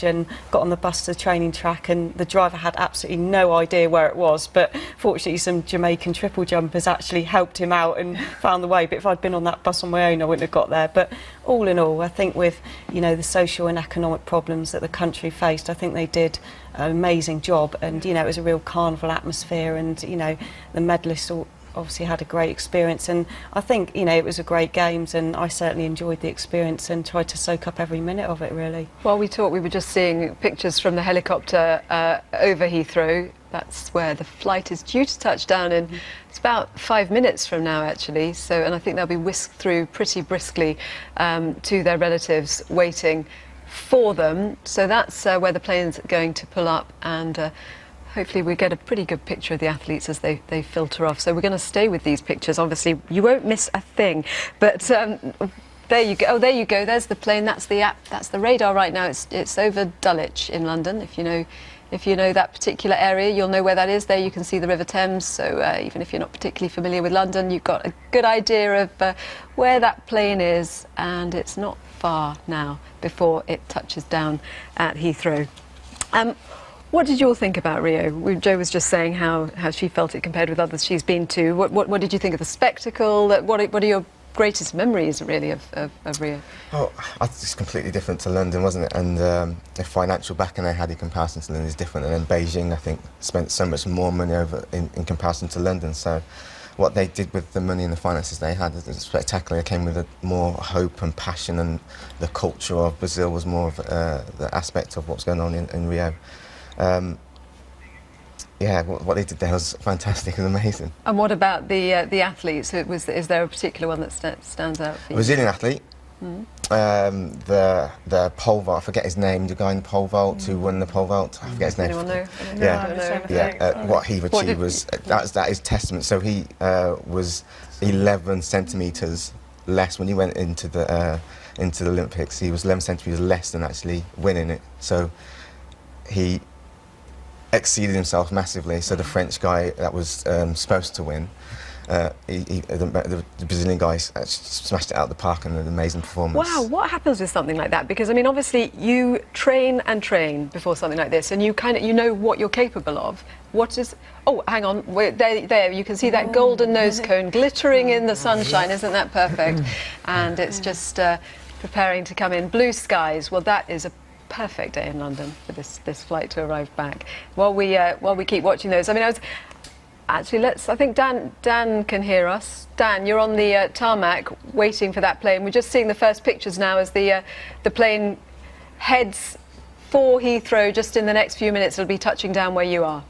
village and got on the bus to the training track, and the driver had absolutely no idea where it was, but fortunately some Jamaican triple jumpers actually helped him out and found the way. But if I'd been on that bus on my own, I wouldn't have got there. But all in all, I think with, you know, the social and economic problems that the country faced, I think they did an amazing job, and, you know, it was a real carnival atmosphere, and, you know, the medalists all obviously had a great experience, and I think, you know, it was a great games, and I certainly enjoyed the experience and tried to soak up every minute of it, really. While we talked, we were just seeing pictures from the helicopter over Heathrow. That's where the flight is due to touch down in, it's about 5 minutes from now, actually. So, and I think they'll be whisked through pretty briskly to their relatives waiting for them. So that's where the plane's going to pull up, and hopefully we get a pretty good picture of the athletes as they filter off. So we're going to stay with these pictures. Obviously, you won't miss a thing. But there you go. Oh, there you go. There's the plane. That's the app. That's the radar right now. It's over Dulwich in London. If you know that particular area, you'll know where that is. There you can see the River Thames. So even if you're not particularly familiar with London, you've got a good idea of where that plane is. And it's not far now before it touches down at Heathrow. What did you all think about Rio? Jo was just saying how she felt it compared with others she's been to. What did you think of the spectacle? What are your greatest memories, really, of Rio? Oh, it's completely different to London, wasn't it? And the financial backing they had in comparison to London is different. And then Beijing, I think, spent so much more money over in comparison to London. So what they did with the money and the finances they had is spectacular. It came with more hope and passion, and the culture of Brazil was more of the aspect of what's going on in Rio. Yeah, what they did there was fantastic and amazing. And what about the athletes? Is there a particular one that stands out for you? Brazilian athlete. The pole vault, I forget his name, the guy in the pole vault who won the pole vault, I forget his name. Anyone know? Yeah, what he achieved was, that is testament. So he was 11 centimetres less when he went into the Olympics. He was 11 centimetres less than actually winning it. So he exceeded himself massively. So the French guy that was supposed to win, the Brazilian guy smashed it out of the park in an amazing performance. Wow, what happens with something like that? Because I mean, obviously you train and train before something like this, and you know what you're capable of. What is? Oh, hang on, there you can see that golden nose cone glittering in the sunshine. Isn't that perfect? And it's just preparing to come in. Blue skies. Well, that is a perfect day in London for this flight to arrive back. While we keep watching those, I mean, I think Dan can hear us. Dan, you're on the tarmac waiting for that plane. We're just seeing the first pictures now as the plane heads for Heathrow. Just in the next few minutes, it'll be touching down where you are.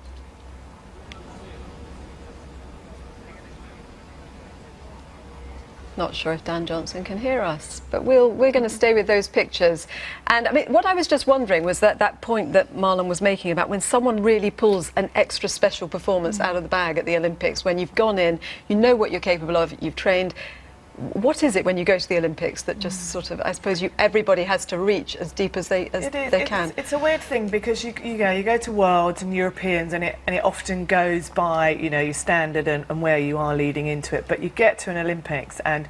Not sure if Dan Johnson can hear us, but we're going to stay with those pictures. And I mean, what I was just wondering was that point that Marlon was making about when someone really pulls an extra special performance out of the bag at the Olympics, when you've gone in, you know what you're capable of, you've trained. What is it when you go to the Olympics that just sort of, I suppose, everybody has to reach as deep as they can? It's a weird thing, because you go to Worlds and Europeans, and it often goes by, you know, your standard and where you are leading into it. But you get to an Olympics and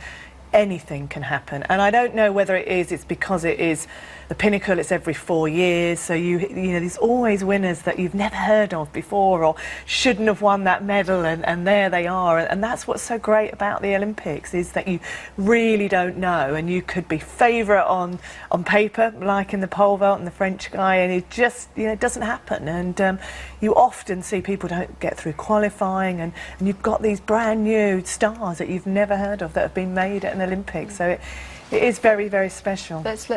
anything can happen. And I don't know whether it's because it is the pinnacle, it's every 4 years, so you know there's always winners that you've never heard of before or shouldn't have won that medal, and there they are. And that's what's so great about the Olympics, is that you really don't know, and you could be favourite on paper, like in the pole vault and the French guy, and it just, you know, it doesn't happen. And you often see people don't get through qualifying, and you've got these brand new stars that you've never heard of that have been made at an Olympics. So it is very, very special. Let's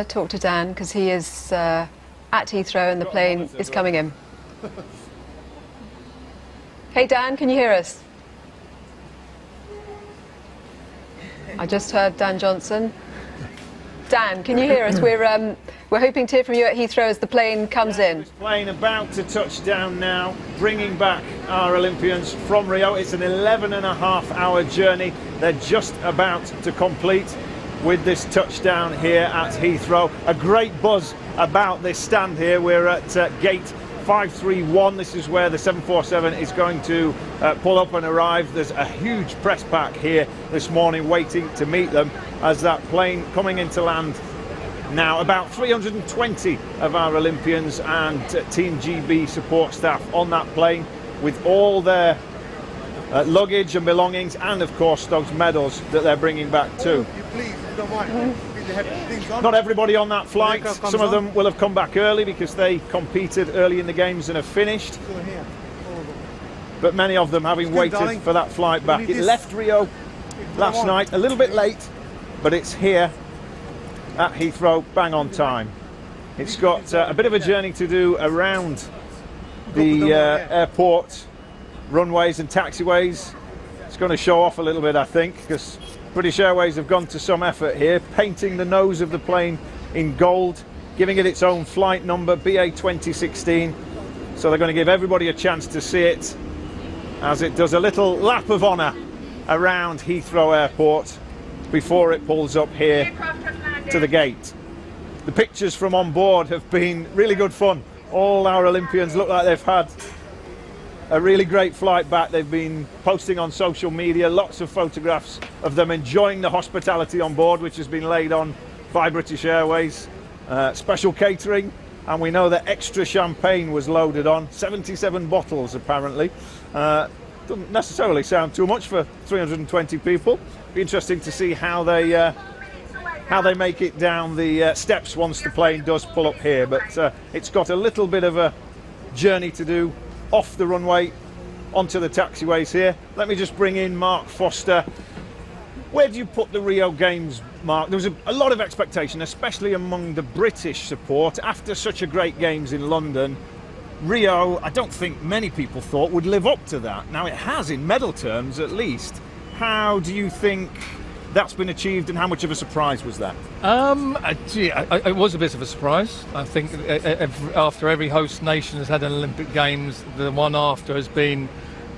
talk to Dan, because he is at Heathrow and the plane is coming in. Hey Dan, can you hear us? I just heard Dan Johnson. Dan, can you hear us? We're hoping to hear from you at Heathrow as the plane comes in. This plane about to touch down now, bringing back our Olympians from Rio. It's an 11.5-hour journey. They're just about to complete with this touchdown here at Heathrow. A great buzz about this stand here. We're at gate 531. This is where the 747 is going to pull up and arrive. There's a huge press pack here this morning waiting to meet them as that plane coming into land now. About 320 of our Olympians and Team GB support staff on that plane with all their luggage and belongings, and of course those medals that they're bringing back too. Not everybody on that flight. Some of them will have come back early because they competed early in the games and have finished. But many of them having waited for that flight back. It left Rio last night a little bit late, but it's here at Heathrow bang on time. It's got a bit of a journey to do around the airport runways and taxiways. It's going to show off a little bit, I think, because British Airways have gone to some effort here, painting the nose of the plane in gold, giving it its own flight number, BA 2016. So they're going to give everybody a chance to see it as it does a little lap of honour around Heathrow Airport before it pulls up here to the gate. The pictures from on board have been really good fun. All our Olympians look like they've had a really great flight back. They've been posting on social media lots of photographs of them enjoying the hospitality on board, which has been laid on by British Airways. Special catering, and we know that extra champagne was loaded on, 77 bottles apparently. Doesn't necessarily sound too much for 320 people. Be interesting to see how they make it down the steps once the plane does pull up here, but it's got a little bit of a journey to do off the runway onto the taxiways here. Let me just bring in Mark Foster. Where do you put the Rio Games, Mark? There was a lot of expectation, especially among the British support, after such a great Games in London. Rio, I don't think many people thought would live up to that. Now it has, in medal terms at least. How do you think that's been achieved, and how much of a surprise was that? It was a bit of a surprise. I think after every host nation has had an Olympic Games, the one after has been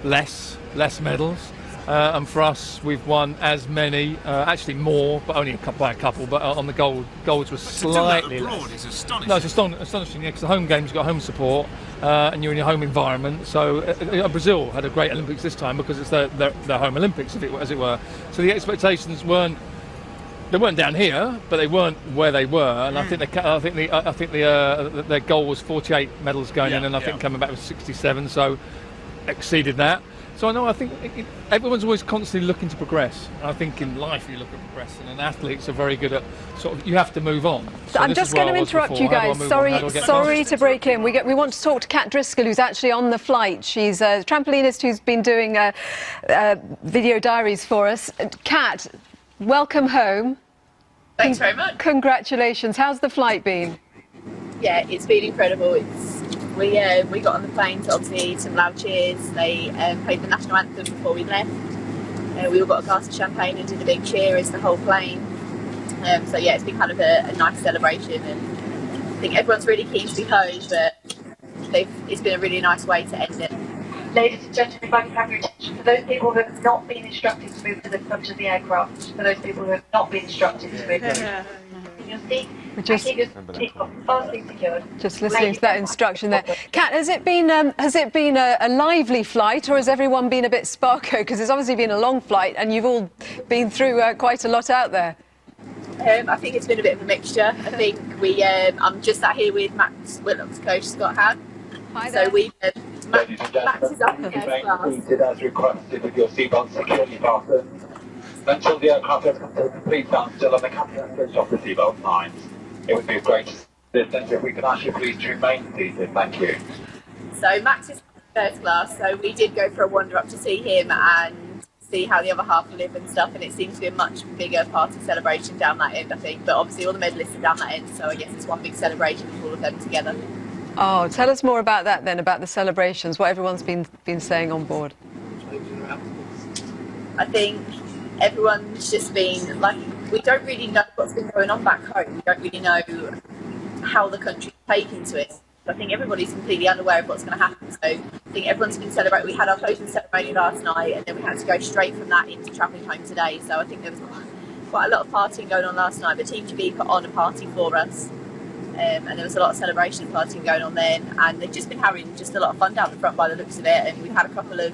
less medals. And for us, we've won as many, actually more, but only by a couple. But on the golds were slightly less. It's astonishing. No, it's astonishing, because the home games got home support, and you're in your home environment. So Brazil had a great Olympics this time because it's their home Olympics, as it were. So the expectations weren't down here, but they weren't where they were. And I think their goal was 48 medals going in, and I think coming back with 67. So exceeded that. So I think everyone's always constantly looking to progress. I think in life you look at progressing, and athletes are very good at you have to move on. So I'm just going to interrupt you guys. Sorry to break in. We want to talk to Kat Driscoll, who's actually on the flight. She's a trampolinist who's been doing video diaries for us. Kat, welcome home. Thanks very much. Congratulations. How's the flight been? Yeah, it's been incredible. We got on the plane to obviously some loud cheers. They played the national anthem before we left. We all got a glass of champagne and did a big cheer as the whole plane. So yeah, it's been kind of a nice celebration, and I think everyone's really keen to be home, but it's been a really nice way to end it. Ladies and gentlemen, if I can have your attention, for those people who have not been instructed to move to the front of the aircraft, for those people who have not been instructed to move to Just listening to that instruction there. Kat, has it been a lively flight, or has everyone been a bit sparko? Because it's obviously been a long flight, and you've all been through quite a lot out there. I think it's been a bit of a mixture. I think I'm just sat here with Max Whitlock's coach, Scott Han. Hi there. So Max is up in first class. As requested, with your seatbelt securely fastened. Until the aircraft has come to a complete standstill and the captain has switched off the seatbelt signs. It would be a great assistance if we could ask you please to remain seated. Thank you. So Max is in first class, so we did go for a wander up to see him and see how the other half live and stuff, and it seems to be a much bigger party celebration down that end, I think. But obviously all the medalists are down that end, so I guess it's one big celebration with all of them together. Oh, tell us more about that then, about the celebrations, what everyone's been saying on board. I think everyone's just been like, we don't really know what's been going on back home. We don't really know how the country's taking to it. I think everybody's completely unaware of what's going to happen. So I think everyone's been celebrating. We had our closing ceremony last night, and then we had to go straight from that into travelling home today. So I think there was quite a lot of partying going on last night. But Team GB put on a party for us, and there was a lot of celebration and partying going on then. And they've just been having just a lot of fun down the front by the looks of it. And we've had a couple of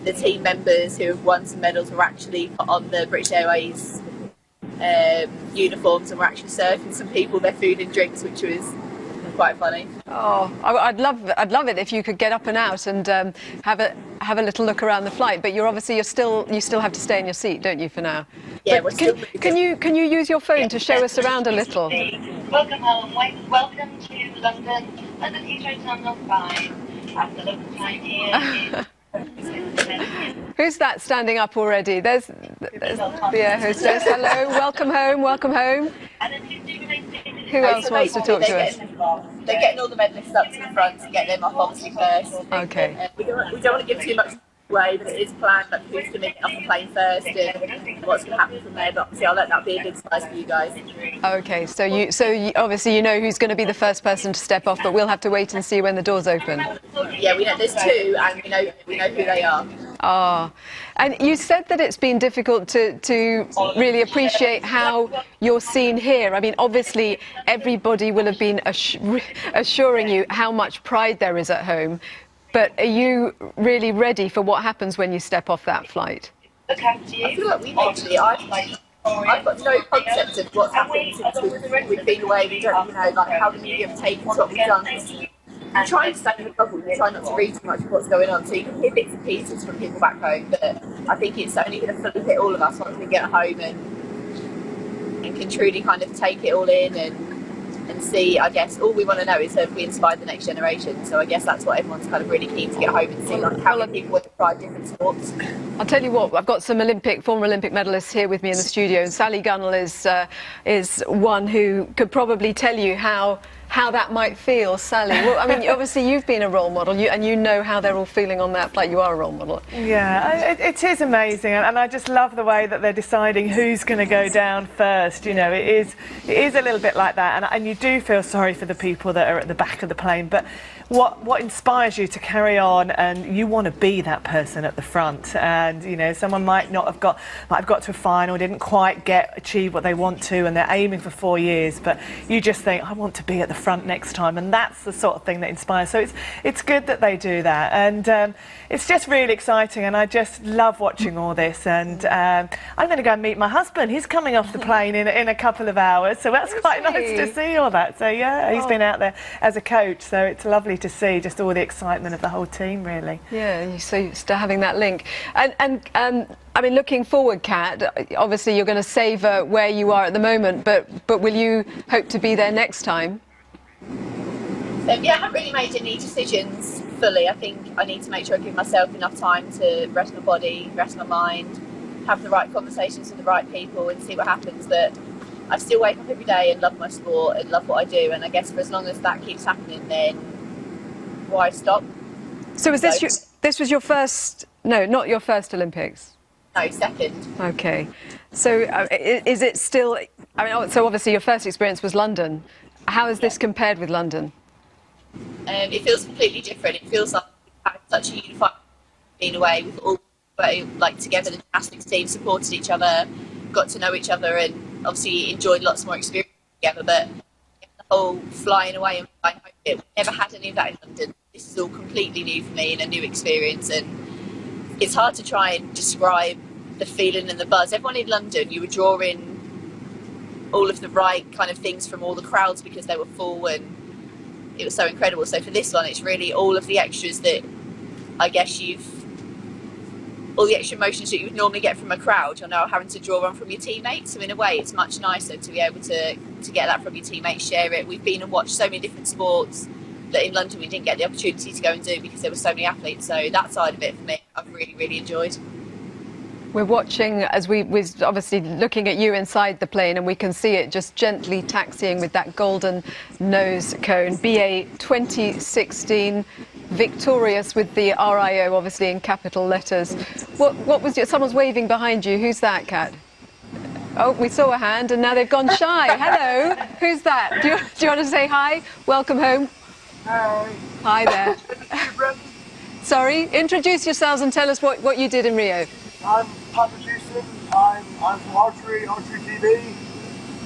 the team members who have won some medals were actually put on the British Airways uniforms, and we're actually serving some people their food and drinks, which was quite funny. Oh, I'd love it if you could get up and out and have a little look around the flight. But you still have to stay in your seat, don't you, for now? Yeah, but can you use your phone to show us around a little? Welcome home. Welcome to London. London Heathrow Terminal 5. After local time here. Who's that standing up already? There's the air hostess. Hello, welcome home, welcome home. Who else wants to talk to us? They're getting all the medalists up to the front to get them off obviously first. Okay. We don't want to give too much away, but it is planned like who's going to get off the plane first and what's going to happen from there. But obviously I'll let that be a big surprise for you guys. Okay, so you obviously you know who's going to be the first person to step off, but we'll have to wait and see when the doors open. Yeah, we know there's two, and we know who they are. Ah, and you said that it's been difficult to really appreciate how you're seen here. I mean, obviously everybody will have been assuring you how much pride there is at home, but are you really ready for what happens when you step off that flight? I feel like we literally, I've got no concept of what's happened since we've been away. We don't even know like how the media have taken what we've done. You try and stay in the bubble, you try not to read too much of what's going on, so you can hear bits and pieces from people back home, but I think it's only going to fully hit all of us once we get home and can truly kind of take it all in and see. I guess all we want to know is that we inspire the next generation, so I guess that's what everyone's kind of really keen to get home and see, like how many people want to try different sports. I'll tell you what, I've got some former Olympic medalists here with me in the studio, and Sally Gunnell is one who could probably tell you how that might feel. Sally, well, I mean, obviously you've been a role model, and you know how they're all feeling on that flight. You are a role model. Yeah, it is amazing, and I just love the way that they're deciding who's going to go down first. You know, it is a little bit like that, and you do feel sorry for the people that are at the back of the plane, but what inspires you to carry on, and you want to be that person at the front. And you know, someone might have got to a final, didn't quite achieve what they want to, and they're aiming for 4 years, but you just think, I want to be at the front next time, and that's the sort of thing that inspires. So it's good that they do that, and it's just really exciting, and I just love watching all this. And I'm going to go and meet my husband. He's coming off the plane in a couple of hours, so that's quite nice to see all that. So yeah, he's been out there as a coach, so it's lovely to see just all the excitement of the whole team, really. Yeah, so still having that link. And I mean, looking forward, Kat, obviously you're going to savour where you are at the moment, but will you hope to be there next time? Yeah, I haven't really made any decisions fully. I think I need to make sure I give myself enough time to rest my body, rest my mind, have the right conversations with the right people, and see what happens. But I still wake up every day and love my sport and love what I do, and I guess for as long as that keeps happening, then why stop? So this was your first? No, not your first Olympics. No, second. Okay. So is it still? I mean, so obviously your first experience was London. How is this compared with London? It feels completely different. It feels like we've had such a unified being away. We've all like together, the gymnastics team supported each other, got to know each other, and obviously enjoyed lots more experience together. But the whole flying away and flying home bit, we never had any of that in London. This is all completely new for me and a new experience, and it's hard to try and describe the feeling and the buzz. Everyone in London, you were drawing all of the right kind of things from all the crowds because they were full, and it was so incredible. So for this one, it's really all of the extras that I guess all the extra emotions that you would normally get from a crowd, you're now having to draw on from your teammates. So in a way, it's much nicer to be able to get that from your teammates, share it. We've been and watched so many different sports that in London we didn't get the opportunity to go and do because there were so many athletes. So that side of it for me, I've really, really enjoyed. We're watching as we're obviously looking at you inside the plane, and we can see it just gently taxiing with that golden nose cone. BA 2016, victorious with the RIO, obviously in capital letters. What was someone's waving behind you? Who's that, Kat? Oh, we saw a hand, and now they've gone shy. Hello, who's that? Do you want to say hi? Welcome home. Hi. Hi there. Sorry, introduce yourselves and tell us what you did in Rio. I'm Patrick Houston. I'm from Archery TV.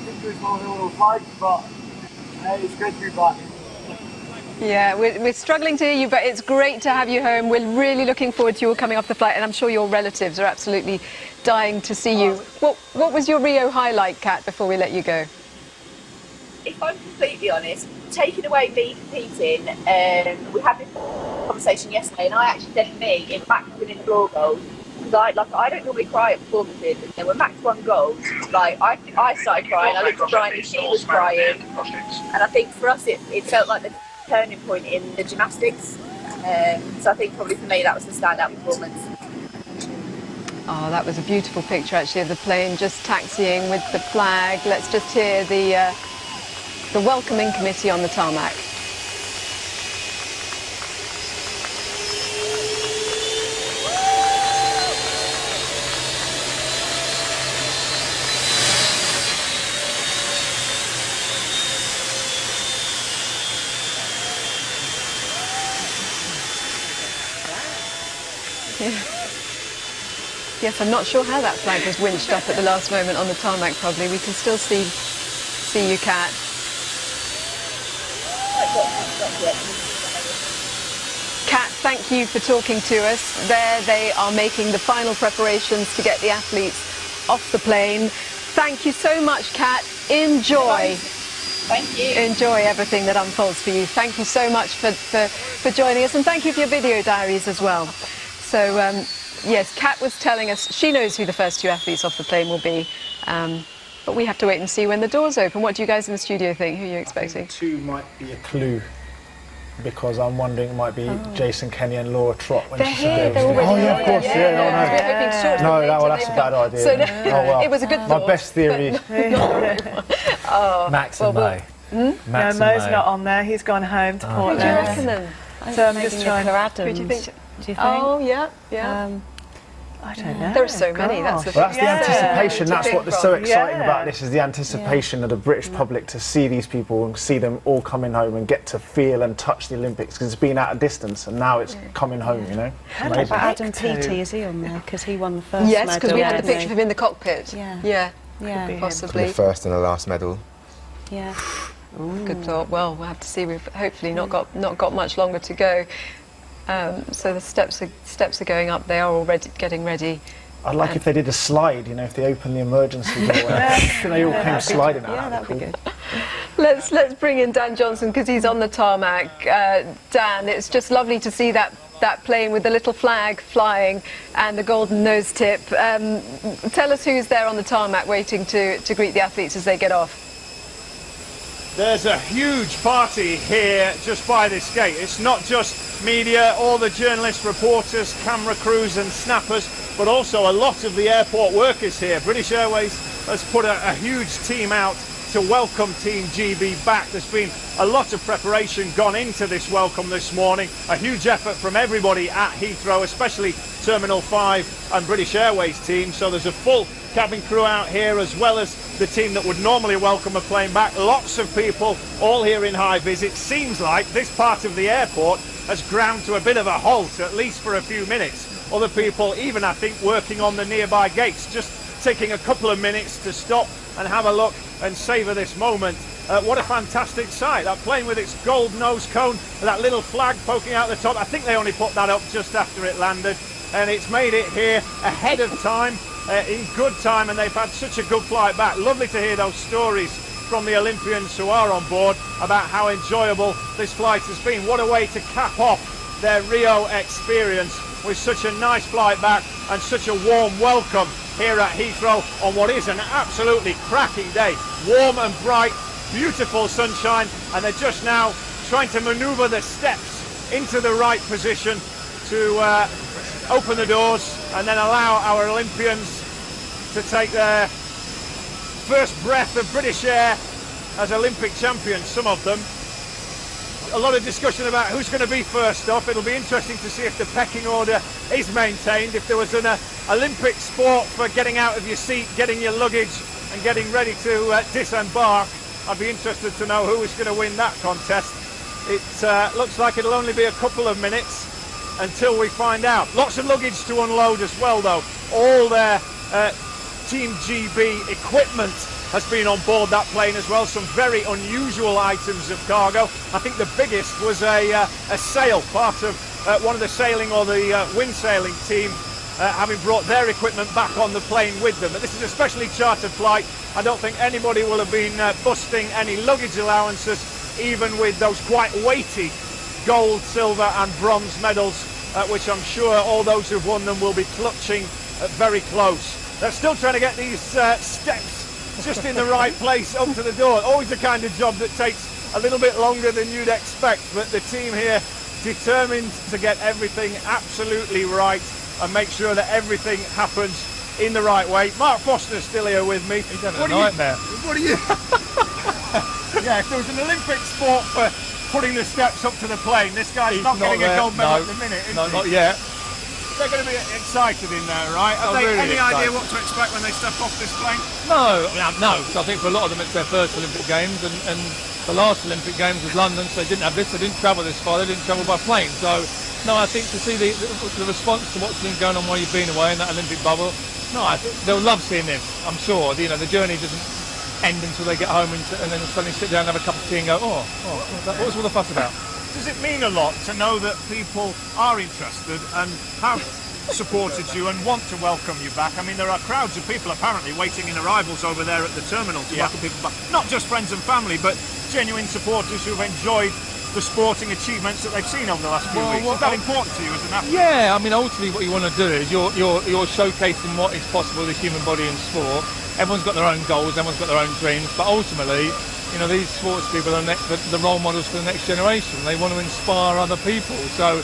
Didn't do as well as I would have liked, but hey, it's great to be back. Yeah, we're struggling to hear you, but it's great to have you home. We're really looking forward to you all coming off the flight, and I'm sure your relatives are absolutely dying to see you. What was your Rio highlight, Kat, before we let you go? If I'm completely honest, taking away me competing, we had this conversation yesterday, and I actually said to me, in fact, winning floor goals, because I don't normally cry at performances, and then when Max won goals, like I started crying, I looked at Bryony, she was crying, and I think for us it felt like the turning point in the gymnastics. So I think probably for me that was the standout performance. Oh, that was a beautiful picture actually of the plane just taxiing with the flag. Let's just hear the welcoming committee on the tarmac. Yes, I'm not sure how that flag was winched up at the last moment on the tarmac, probably. We can still see you, Kat. Kat, thank you for talking to us. There they are making the final preparations to get the athletes off the plane. Thank you so much, Kat. Enjoy. Thank you. Enjoy everything that unfolds for you. Thank you so much for joining us, and thank you for your video diaries as well. So, yes, Kat was telling us she knows who the first two athletes off the plane will be, but we have to wait and see when the doors open. What do you guys in the studio think? Who are you expecting? I think two might be a clue, because I'm wondering it might be Jason Kenny and Laura Trott. When They're she here, said they're already oh yeah, of course, here. No, well, that's a bad idea. So, oh, well. it was a good My thought. best theory, Max and May. No, Max Mo's and May. not on there. He's gone home to Portland. Who do you reckon then? So I'm just trying. Adams. Who do you think? Do you think? Oh, yeah. I don't know. There are so many. That's the Well, that's the anticipation. To That's pick what's so from. exciting Yeah. about this, is the anticipation of the British public to see these people and see them all coming home and get to feel and touch the Olympics, because it's been at a distance and now it's coming home, you know? How about Adam Peaty? Is he on there? Because he won the first Yes, medal. because we had the didn't picture of him in the cockpit. Yeah. Yeah, Yeah, him. possibly. The first and the last medal. yeah. Good thought. Well, we'll have to see. We've hopefully not got much longer to go. So the steps are going up. They are already getting ready. I'd like if they did a slide, you know, if they opened the emergency door and they all came sliding out. Yeah, that'd be good. Let's bring in Dan Johnson, because he's on the tarmac. Dan, it's just lovely to see that plane with the little flag flying and the golden nose tip. Tell us who's there on the tarmac waiting to greet the athletes as they get off. There's a huge party here just by this gate. It's not just media, all the journalists, reporters, camera crews and snappers, but also a lot of the airport workers here. British Airways has put a huge team out to welcome Team GB back. There's been a lot of preparation gone into this welcome this morning. A huge effort from everybody at Heathrow, especially Terminal 5 and British Airways team. So there's a full cabin crew out here, as well as the team that would normally welcome a plane back. Lots of people all here in high vis. It seems like this part of the airport has ground to a bit of a halt, at least for a few minutes. Other people even, I think, working on the nearby gates, just taking a couple of minutes to stop and have a look and savour this moment. What a fantastic sight. That plane with its gold nose cone, that little flag poking out the top. I think they only put that up just after it landed, and it's made it here ahead of time, in good time, and they've had such a good flight back. Lovely to hear those stories from the Olympians who are on board about how enjoyable this flight has been. What a way to cap off their Rio experience with such a nice flight back and such a warm welcome here at Heathrow on what is an absolutely cracking day. Warm and bright, beautiful sunshine, and they're just now trying to manoeuvre the steps into the right position to open the doors and then allow our Olympians to take their first breath of British air as Olympic champions, some of them. A lot of discussion about who's going to be first off. It'll be interesting to see if the pecking order is maintained. If there was an Olympic sport for getting out of your seat, getting your luggage and getting ready to disembark, I'd be interested to know who is going to win that contest. It looks like it'll only be a couple of minutes until we find out. Lots of luggage to unload as well, though. All their Team GB equipment has been on board that plane as well. Some very unusual items of cargo. I think the biggest was a sail, part of one of the sailing or the wind sailing team having brought their equipment back on the plane with them. But this is a specially chartered flight. I don't think anybody will have been busting any luggage allowances, even with those quite weighty gold, silver and bronze medals, which I'm sure all those who've won them will be clutching very close. They're still trying to get these steps just in the right place up to the door. Always the kind of job that takes a little bit longer than you'd expect, but the team here determined to get everything absolutely right and make sure that everything happens in the right way. Mark Foster's still here with me. He's having a nightmare. What are you? Yeah, if there was an Olympic sport for putting the steps up to the plane, this guy's not getting a gold medal at the minute, is No, he? not yet. They're going to be excited in there, right? Have they really any idea excited. what to expect when they step off this plane? No. So I think for a lot of them it's their first Olympic Games, and the last Olympic Games was London, so they didn't have this, they didn't travel this far, they didn't travel by plane. So, no, I think to see the response to what's been going on while you've been away in that Olympic bubble, no, I think they'll love seeing this, I'm sure. You know, the journey doesn't end until they get home and then suddenly sit down and have a cup of tea and go, what was all the fuss about? Does it mean a lot to know that people are interested and have supported you and want to welcome you back? I mean, there are crowds of people apparently waiting in arrivals over there at the terminal to welcome people back. Not just friends and family, but genuine supporters who've enjoyed the sporting achievements that they've seen over the last few weeks. Is that important to you as an athlete? Yeah, I mean, ultimately what you want to do is you're showcasing what is possible with the human body in sport. Everyone's got their own goals, everyone's got their own dreams, but ultimately, you know, these sports people are the role models for the next generation. They want to inspire other people. So,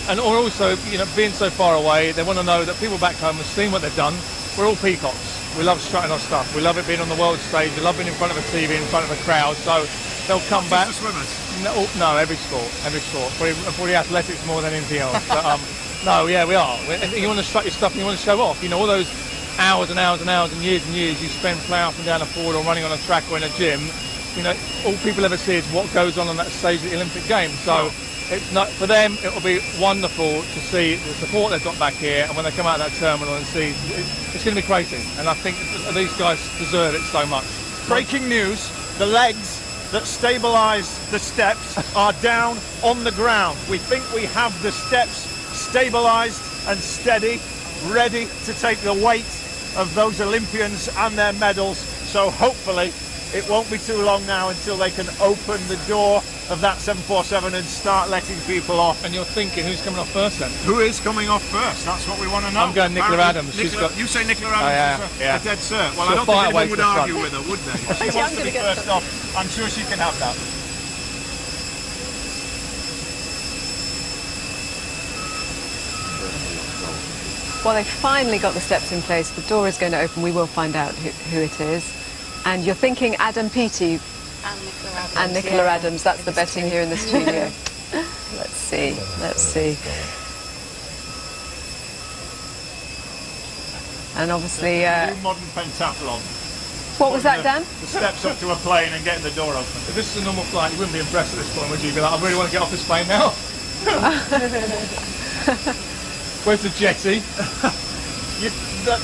and also, you know, being so far away, they want to know that people back home have seen what they've done. We're all peacocks. We love strutting our stuff. We love it being on the world stage. We love being in front of a TV, in front of a crowd. So they'll come back. Just the swimmers? No, every sport. Probably athletics more than anything else. But, no, yeah, we are. You want to strut your stuff and you want to show off. You know, all those hours and hours and hours and years you spend ploughing up and down a board or running on a track or in a gym. You know, all people ever see is what goes on that stage at the Olympic Games. So it's not, for them, it will be wonderful to see the support they've got back here, and when they come out of that terminal and see, it's going to be crazy. And I think these guys deserve it so much. Breaking news, the legs that stabilise the steps are down on the ground. We think we have the steps stabilised and steady, ready to take the weight of those Olympians and their medals. So hopefully it won't be too long now until they can open the door of that 747 and start letting people off. And you're thinking, who's coming off first then? Who is coming off first? That's what we want to know. I'm going Nicola Adams. You say Nicola Adams is a dead cert. Well, I don't think anyone would argue with her, would they? If she wants to be first off, I'm sure she can have that. Well, they've finally got the steps in place. The door is going to open. We will find out who it is. And you're thinking Adam Peaty and Nicola Adams. That's the betting here in the studio. Let's see. And obviously... New modern pentathlon. What was that, Dan? The steps up to a plane and getting the door open. If this is a normal flight, you wouldn't be impressed at this point, would you? You'd be like, I really want to get off this plane now. Where's the jetty?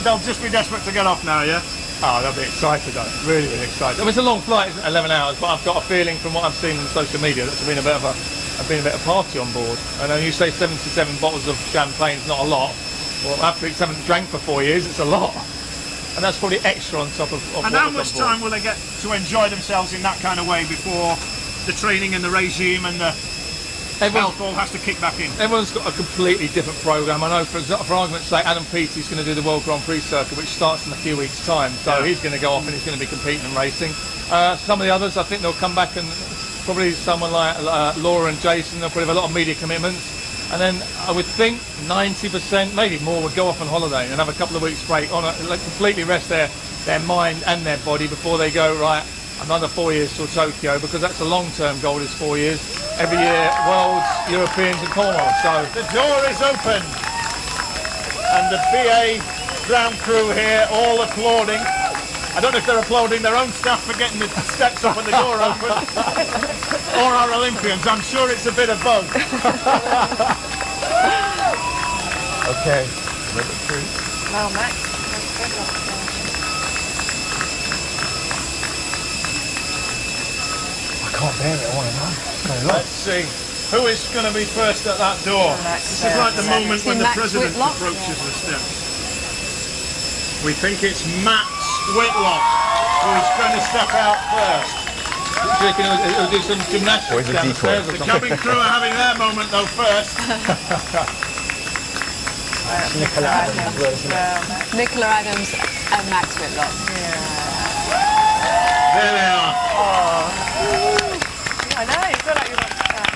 They'll just be desperate to get off now, yeah? Oh, they'll be excited though, really, really excited. I mean, it's a long flight, isn't it? 11 hours, but I've got a feeling from what I've seen on social media that's been a bit of a party on board. I know you say 77 bottles of champagne is not a lot. Well, athletes haven't drank for 4 years, it's a lot. And that's probably extra on top of And how much time will they get to enjoy themselves in that kind of way before the training and the regime and the health all has to kick back in? Everyone's got a completely different programme. I know, for argument's sake, Adam Peaty's going to do the World Grand Prix circuit, which starts in a few weeks' time. So he's going to go off and he's going to be competing and racing. Some of the others, I think they'll come back, and probably someone like Laura and Jason, they'll probably have a lot of media commitments. And then I would think 90%, maybe more, would go off on holiday and have a couple of weeks break, completely rest their mind and their body before they go, right, another 4 years till Tokyo, because that's a long-term goal, is 4 years. Every year, Worlds, Europeans and Commonwealth. So the door is open, and the BA ground crew here all applauding. I don't know if they're applauding their own staff for getting the steps up and the door open, or our Olympians. I'm sure it's a bit of both. Okay, number 3. Wow, Max. can't bear it, I want to run. Let's see. Who is going to be first at that door? This is like the moment when the Max president Whitlock. approaches the steps. We think it's Max Whitlock who's going to step out first. Do you reckon he'll do some gymnastics Or is it downstairs or decoy? The something? cabin crew are having their moment though first. Nicola Adams as well, isn't it? Nicola Adams and Max Whitlock. There they are. I know, you feel like you're about to start.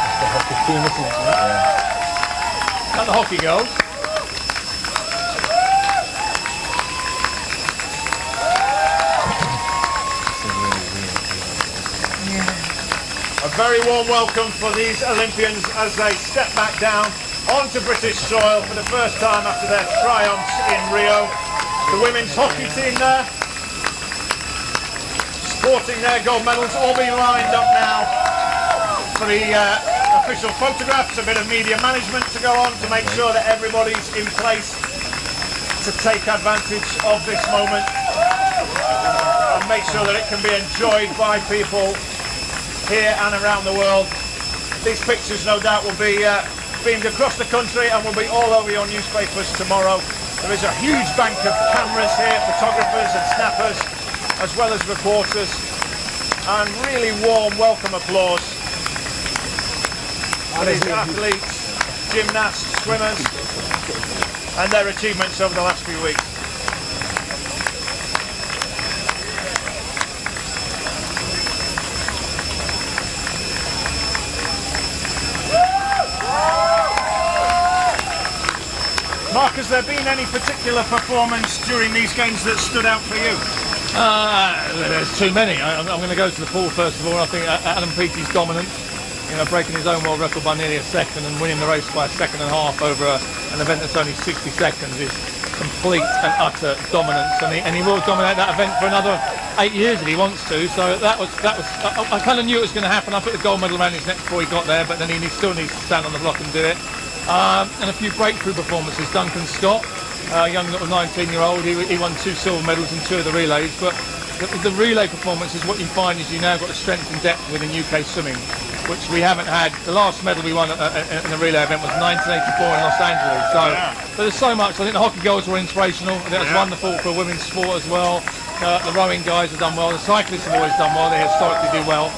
That's the hockey team, isn't it? Not the hockey girls. A very warm welcome for these Olympians as they step back down onto British soil for the first time after their triumphs in Rio. The women's hockey team there, sporting their gold medals, all being lined up now for the official photographs, a bit of media management to go on to make sure that everybody's in place to take advantage of this moment and make sure that it can be enjoyed by people here and around the world. These pictures no doubt will be beamed across the country and will be all over your newspapers tomorrow. There is a huge bank of cameras here, photographers and snappers, as well as reporters, and really warm welcome applause for these athletes, gymnasts, swimmers, and their achievements over the last few weeks. Mark, has there been any particular performance during these games that stood out for you? There's too many. I'm going to go to the pool first of all. I think Adam Peaty's dominance, breaking his own world record by nearly a second and winning the race by a second and a half over an event that's only 60 seconds is complete and utter dominance. And he will dominate that event for another 8 years if he wants to. So that was. I kind of knew it was going to happen. I put the gold medal around his neck before he got there, but then he still needs to stand on the block and do it. And a few breakthrough performances. Duncan Scott, a young little 19-year-old, he won 2 silver medals in 2 of the relays, but the relay performance is what you find is you now got a strength and depth within UK swimming, which we haven't had. The last medal we won in a relay event was 1984 in Los Angeles. So, but there's so much. I think the hockey girls were inspirational. I think that's wonderful for a women's sport as well. The rowing guys have done well. The cyclists have always done well. They historically do well.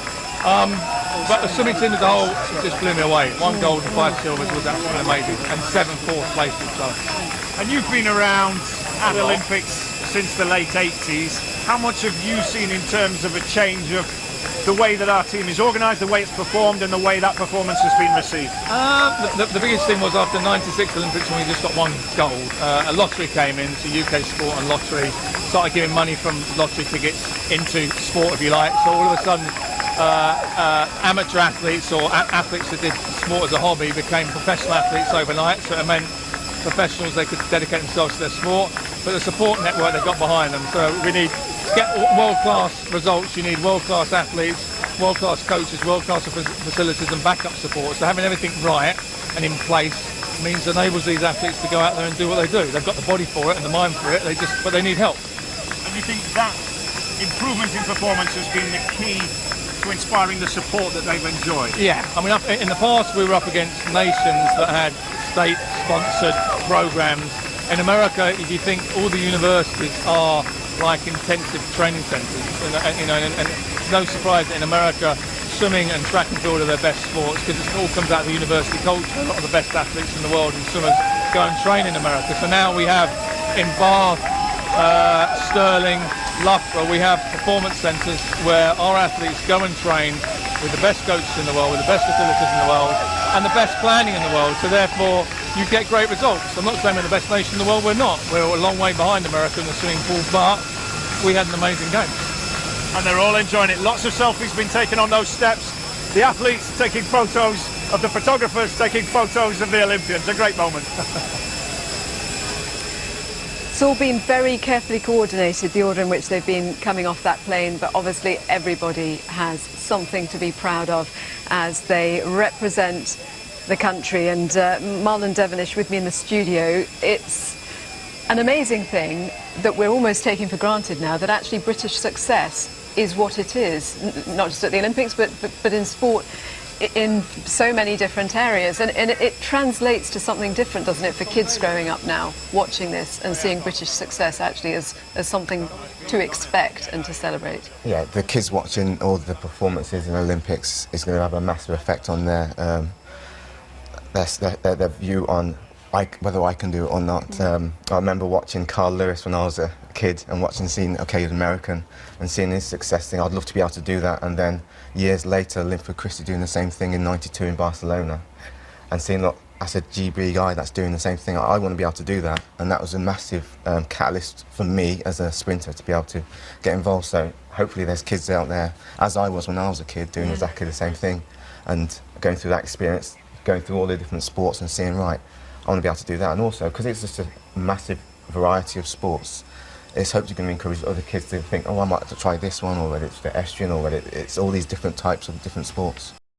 But the swimming team as a whole just blew me away. 1 gold and 5 silvers was absolutely amazing, and 7 fourth places. So. And you've been around at Olympics since the late 80s. How much have you seen in terms of a change of the way that our team is organised, the way it's performed, and the way that performance has been received? The biggest thing was after 96 Olympics when we just got 1 gold. A lottery came in, so UK Sport and Lottery started giving money from lottery tickets into sport, if you like. So all of a sudden, amateur athletes or athletes that did sport as a hobby became professional athletes overnight. So it meant professionals, they could dedicate themselves to their sport, but the support network they got behind them. So we need to get world-class results. You need world-class athletes, world-class coaches, world-class facilities and backup support. So having everything right and in place means enables these athletes to go out there and do what they do. They've got the body for it and the mind for it. But they need help. And you think that improvement in performance has been the key to inspiring the support that they've enjoyed? Yeah, I mean, in the past we were up against nations that had state-sponsored programs. In America, if you think all the universities are like intensive training centres, and it's no surprise that in America, swimming and track and field are their best sports because it all comes out of the university culture. A lot of the best athletes in the world and swimmers go and train in America. So now we have in Bath, Stirling, Loughborough, we have performance centres where our athletes go and train with the best coaches in the world, with the best facilities in the world, and the best planning in the world. So therefore, you get great results. I'm not saying we're the best nation in the world, we're not. We're a long way behind America in the swimming pool, but we had an amazing game. And they're all enjoying it. Lots of selfies been taken on those steps. The athletes taking photos of the photographers, taking photos of the Olympians. A great moment. It's all been very carefully coordinated, the order in which they've been coming off that plane, but obviously everybody has something to be proud of as they represent the country. And Marlon Devonish with me in the studio. It's an amazing thing that we're almost taking for granted now, that actually British success is what it is, not just at the Olympics, but in sport in so many different areas. And it translates to something different, doesn't it, for kids growing up now, watching this and seeing British success actually as something to expect and to celebrate. Yeah, the kids watching all the performances in the Olympics is going to have a massive effect on their view on whether I can do it or not. I remember watching Carl Lewis when I was a kid and seeing, okay, he's American, and seeing his success thing. I'd love to be able to do that. And then years later, Linford Christie doing the same thing in '92 in Barcelona, and seeing, look, that's a GB guy that's doing the same thing. I want to be able to do that. And that was a massive catalyst for me as a sprinter to be able to get involved. So hopefully there's kids out there, as I was when I was a kid, doing exactly the same thing, and going through that experience, going through all the different sports and seeing, right, I want to be able to do that. And also, because it's just a massive variety of sports, it's hopefully going to encourage other kids to think, oh, I might have to try this one, or whether it's the estuarine, or whether it's all these different types of different sports.